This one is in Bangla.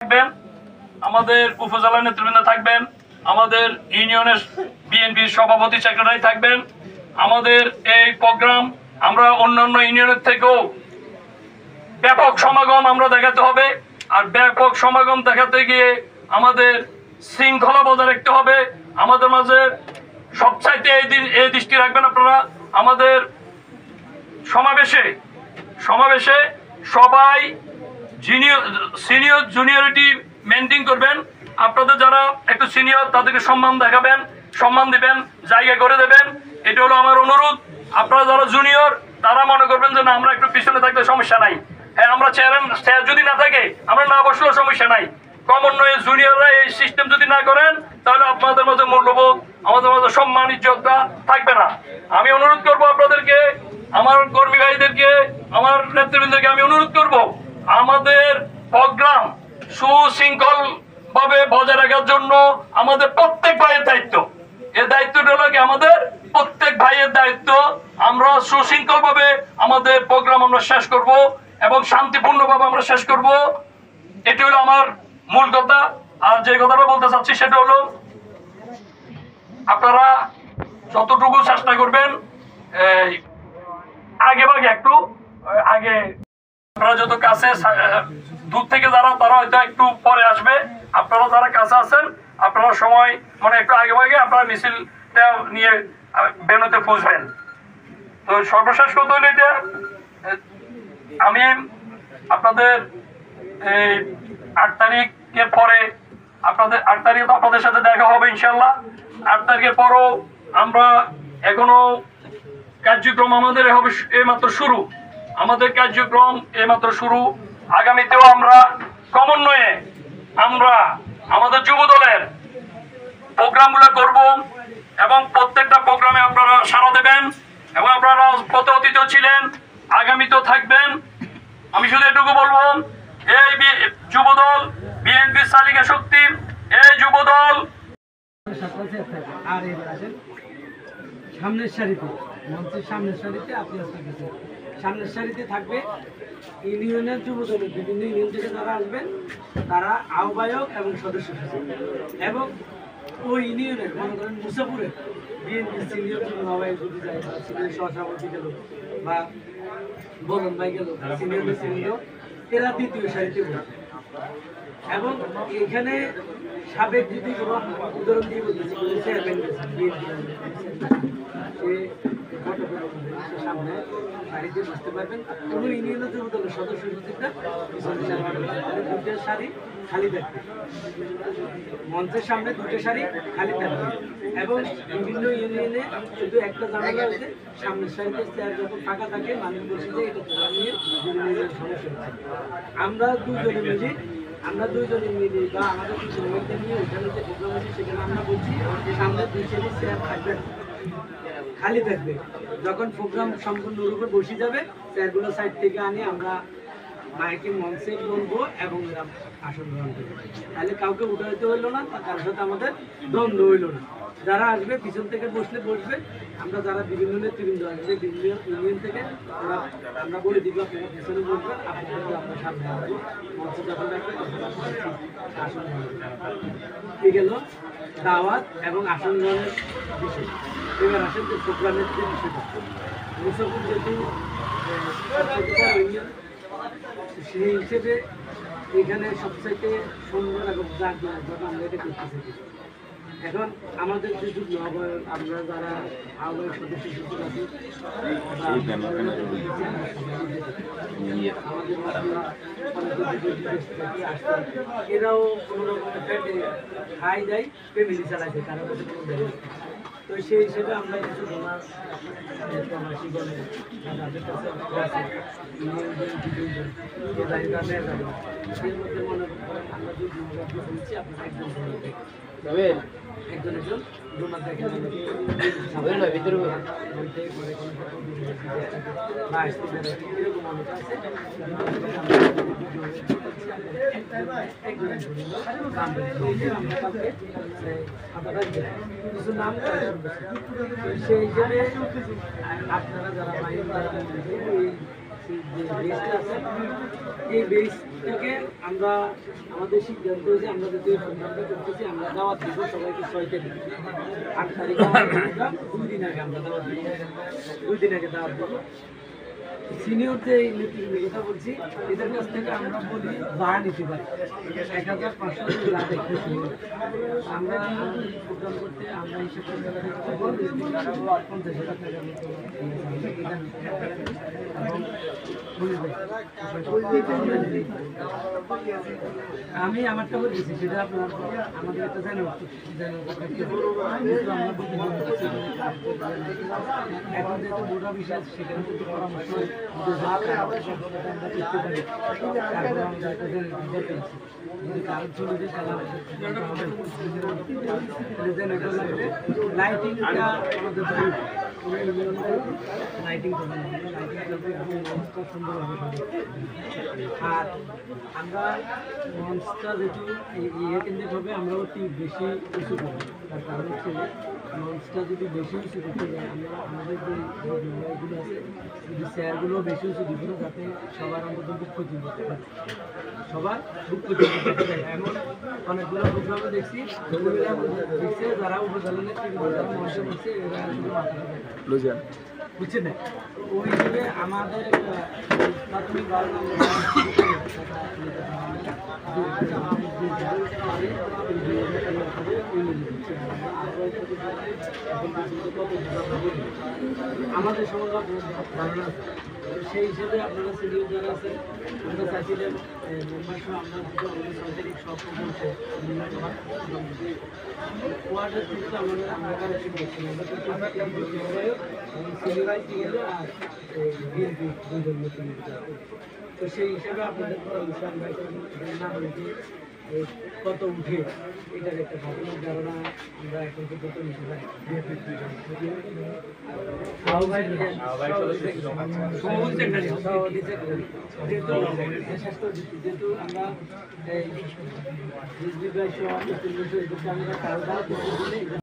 থাকবেন, আমাদের উপজেলা নেতৃবৃন্দ থাকবেন, আমাদের ইউনিয়নের বিএনপির সভাপতি সেক্রেটারি থাকবেন। আমাদের এই প্রোগ্রাম আমরা অন্যান্য ইউনিয়নের থেকেও ব্যাপক সমাগম আমরা দেখাতে হবে। আর ব্যাপক সমাগম দেখাতে গিয়ে আমাদের শৃঙ্খলা বজায় রাখতে হবে। আমাদের মাঝে সবচাইতে এই দৃষ্টি রাখবেন আপনারা, আমাদের সমাবেশে সবাই সিনিয়র জুনিয়রিটি মেনটেন করবেন। আপনাদের যারা একটু সিনিয়র তাদেরকে সম্মান দেখাবেন, সম্মান দিবেন, জায়গা করে দেবেন। এটা হলো আমার অনুরোধ। আপনারা যারা জুনিয়র তারা মনে করবেন যে না আমরা একটু পিছনে থাকলে সমস্যা নাই। হ্যাঁ, আমরা চেয়ার যদি না থাকে আমরা না বসলেও সমস্যা নাই। ক্রমান্বয়ে জুনিয়ররা এই সিস্টেম যদি না করেন তাহলে আপনাদের মধ্যে মূল্যবোধ, আমাদের মধ্যে সম্মান ইজ্জতটা থাকবে না। আমি অনুরোধ করব আপনাদেরকে, আমার কর্মী ভাইদেরকে, আমার নেতৃবৃন্দকে আমি অনুরোধ করব আমাদের প্রোগ্রাম সুশৃঙ্খল ভাবে বজায় রাখার জন্য আমাদের প্রত্যেক ভাইয়ের দায়িত্ব। এই দায়িত্বটা হলো কি আমাদের প্রত্যেক ভাইয়ের দায়িত্ব। আমরা সুশৃঙ্খল ভাবে আমাদের প্রোগ্রাম আমরা শেষ করব এবং শান্তিপূর্ণভাবে আমরা শেষ করব। এটি হলো আমার মূল কথা। আর যে কথাটা বলতে চাচ্ছি সেটা হলো আপনারা যতটুকু চেষ্টা করবেন আগে ভাগে একটু আগে, আপনারা যত কাছে দূর থেকে যারা তারা হয়তো একটু পরে আসবে। আপনারা যারা কাছে আছেন আপনারা সময় মানে একটু আগে ভাগে আপনারা মিছিলটা নিয়ে বেরোতে পৌঁছবেন। তো সর্বশেষ কথা হলো এটা, আমি আপনাদের এই 8 তারিখের পরে আপনাদের 8 তারিখে তো আপনাদের সাথে দেখা হবে ইনশাল্লাহ। 8 তারিখের পরও আমরা এখনো কার্যক্রম আমাদের হবে এইমাত্র শুরু। আমাদের কার্যক্রম এইমাত্র শুরু। আগামীতেও আমরা ক্রমান্বয়ে আমরা আমাদের যুব দলের প্রোগ্রামগুলো করব এবং প্রত্যেকটা প্রোগ্রামে আপনারা সাড়া দেবেন এবং আপনারা পথে অতীত ছিলেন, আগামীতেও থাকবেন। আমি শুধু এটুকু বলবো, এই যুব দল বিএনপির চালিকা শক্তি, এই যুব দল আর এবার আসেন সামনের সারিতে, মঞ্চের সামনের সারিতে আপনি আসতেছেন। সামনের সারিতে থাকবে ইউনিয়নের যুব দলের বিভিন্ন ইউনিয়ন থেকে যারা আসবেন তারা আহ্বায়ক এবং সদস্য সচিব, এবং ওই ইউনিয়নের মনে করেন মুসাপুরের বিএনপি সিনিয়র যুব আহ্বায়ক যদি যায় বা সিনিয়র সহসভাপতি গেল বা বলন ভাই গেল সিনিয়র এরা দ্বিতীয় সারিতে বসবে। এবং এখানে সাবেক যদি কোনো উদাহরণ দিয়ে বলতেছি চেয়ারম্যান সামনে সারিতে বসতে পারবেন। কোনো ইউনিয়নের যুব দলের সদস্য সচিবরা দুটো সারি খালি থাকবে, মঞ্চের সামনে দুটো সারি খালি থাকবে। এবং বিভিন্ন ইউনিয়নে শুধু একটা জানালা হয়েছে, সামনের সারিতে চেয়ার যখন ফাঁকা থাকে মানুষ বসে যায়, এটা তোলা নিয়ে বিভিন্ন সমস্যা হচ্ছে। আমরা দুইজনে মিলি বা আমাদের কিছু লোকদের নিয়ে ওখানে যে প্রোগ্রাম আছে সেখানে আমরা বলছি সামনে 2 সারি চেয়ার থাকবে, খালি থাকবে। যখন প্রোগ্রাম সম্পূর্ণরূপে বসে যাবে চেয়ারগুলো সাইড থেকে আনি আমরা মাইকে মঞ্চে বলবো এবং এরা আসন গ্রহণ করবে। তাহলে কাউকে উঠাইতে হইলো না, তার সাথে আমাদের দ্বন্দ্ব হইলো না। যারা আসবে পিছন থেকে বসলে বসবে, আমরা যারা বিভিন্ন নেতৃবৃন্দ আসবে বিভিন্ন ইউনিয়ন থেকে ওরা আমরা বলে দিব আপনারা পিছনে বসবেন, আপনার সামনে আসবো। মঞ্চে যখন রাখবেন আসন গ্রহণ করবে। গেল দাওয়াত এবং আসন গ্রহণের বিষয়। এবার আসেন যে প্রোগ্রামের যে বিষয়টা, মুসাফুর যেহেতু সেই হিসেবে এখানে সবচাইতে সুন্দর এবং জাগ্রত আমরা এটা করতে চাই। এখন আমাদের যে যুগ্ম আহ্বায়ক, আমরা যারা আহ্বায়ক সদস্য সচিব আছি এরাও কোনো রকম খাই দেয়, ফ্যামিলি চালাইছে, কারো কাছে কোনো দেয়। তো সেই হিসেবে আমরা কিছু ডোনার প্রবাসীগণের যাদের কাছে এর মধ্যে মনে করেন আমরা যে বলছি আপনারা একজন ডোনার দেখেন ভিতরে এরকম অনেক আছে। কিছু নাম সেই হিসেবে আপনারা যারা যে বেসটা আছে এই বেসটাকে আমরা আমাদের সিদ্ধান্ত হয়েছে আমরা যদি প্রোগ্রামটা করতেছি আমরা দাওয়াত দিব সবাইকে 6 তারিখ 8 তারিখে আমরা 2 দিন আগে আমরা দাওয়াত দিব 2 দিন আগে দাওয়াত দিব সিনিয়র যে নেতৃত্বের কথা বলছি এদের কাছ থেকে আমরা বলি ভাড়া নিতে পারি 1500 যা দেখতেছি আমরা প্রোগ্রাম করতে আমরা হিসেব করতে 50,000 টাকার মতো আমি আমারটা বলতেছি সেটা আপনার আমাদের একটা জানো এখন যেহেতু বোর্ডা বিশেষ সেখানে কিন্তু পরামর্শ লাইটিংটা আমাদের লাইটিং আর আমরা মঞ্চটা যেহেতু ইয়ে কেন্দ্রিক হবে আমরা অতি বেশি উঁচু করবো তার কারণ হচ্ছে মঞ্চটা যদি বেশি উঁচু করতে যাই আমরা আমাদের যে এগুলো আছে যদি চেয়ারগুলো বেশি উঁচু দিব যাতে সবার অন্তত বুক ক্ষতি করতে পারে সবার বুক ক্ষতি করতে পারে এমন অনেকগুলো প্রোগ্রামে দেখছি দেখছে যারা উপজেলা যারা মঞ্চে বলছে এরা শুধু মাথা বুঝছেন না ওই হিসেবে আমাদের প্রাথমিক আমাদের সমাজ ধারণা সেই হিসেবে আপনারা সিনিয়র যারা আছেন আমরা চাইছিলেন মেম্বারসহ আমরা সরকারি সব বলছে ওয়ার্ডের কিন্তু আমরা কারেকশন করছি আমরা কিন্তু সিনিয়রাইজ গেলে আর বিএনপি দুজন নতুন তো সেই হিসাবে আপনাদের না হয়েছে কত উঠে এটার একটা ঘটনার ধারণা আমরা এখন পর্যন্ত নিতে পারি যেহেতু আমরা আমরা